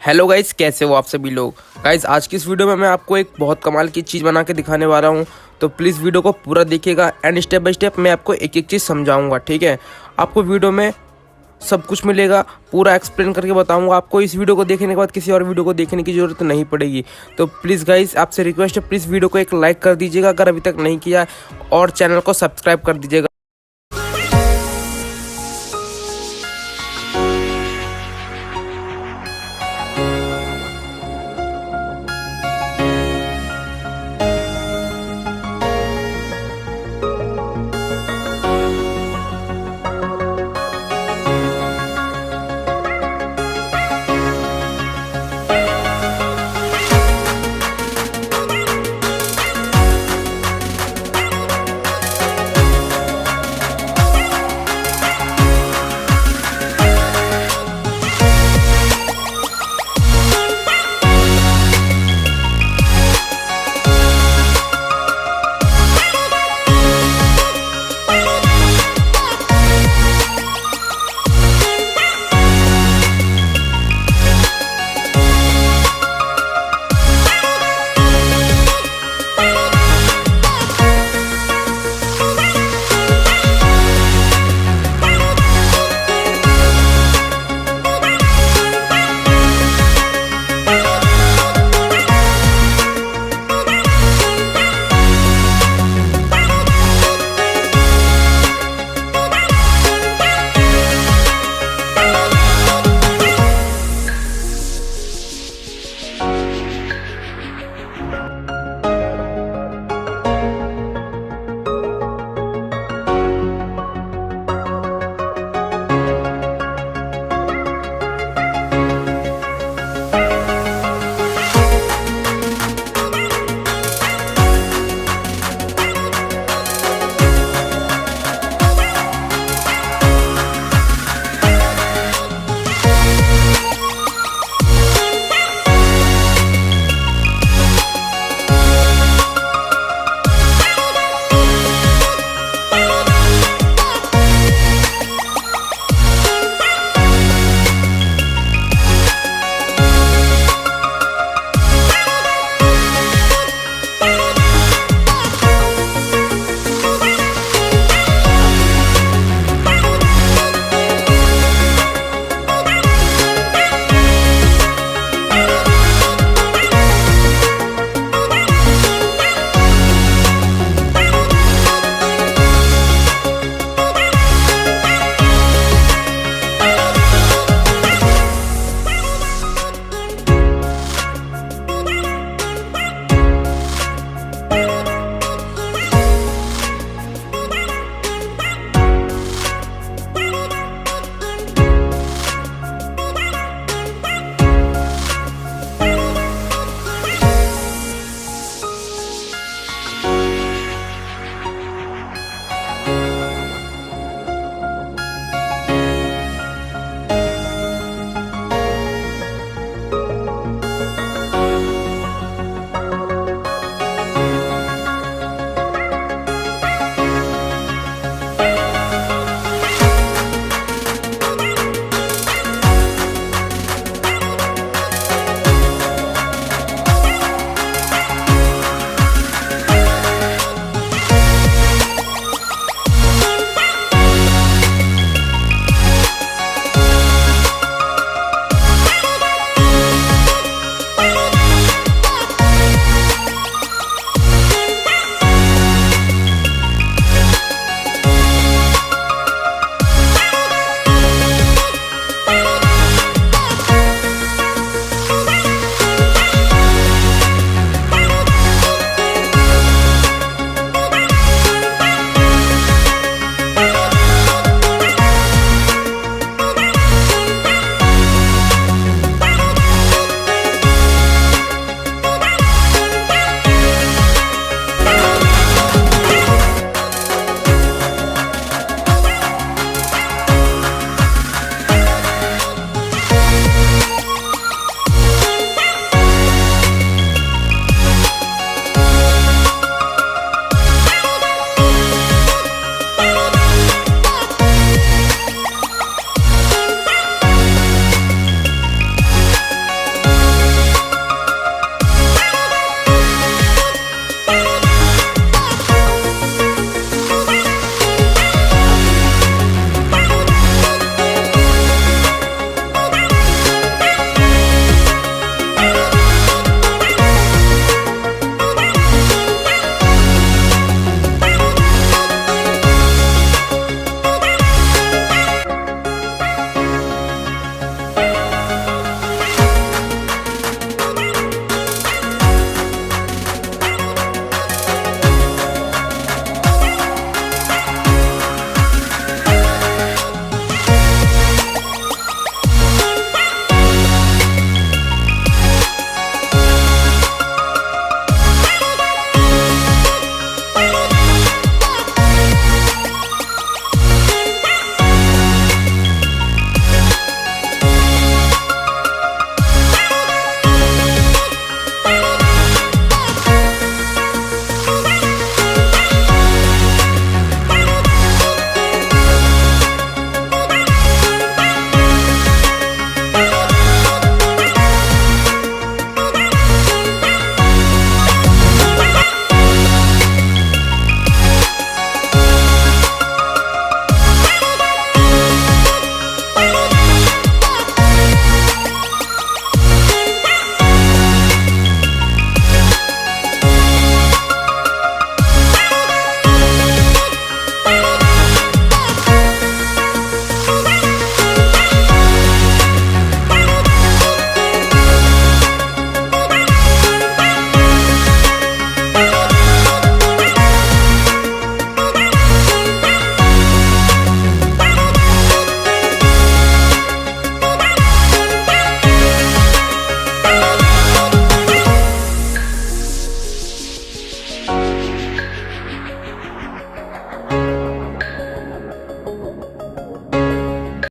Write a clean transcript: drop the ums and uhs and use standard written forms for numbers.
Hello guys, कैसे हो आप सभी लोग। गाइस आज की इस वीडियो में मैं आपको एक बहुत कमाल की चीज़ बना के दिखाने वाला हूँ। तो प्लीज़ वीडियो को पूरा देखिएगा एंड स्टेप बाय स्टेप मैं आपको एक एक चीज़ समझाऊंगा। ठीक है, आपको वीडियो में सब कुछ मिलेगा, पूरा एक्सप्लेन करके बताऊंगा। आपको इस वीडियो को देखने के बाद किसी और वीडियो को देखने की ज़रूरत नहीं पड़ेगी। तो प्लीज़ गाइस आपसे रिक्वेस्ट है, प्लीज़ वीडियो को एक लाइक कर दीजिएगा अगर अभी तक नहीं किया है, और चैनल को सब्सक्राइब कर दीजिएगा।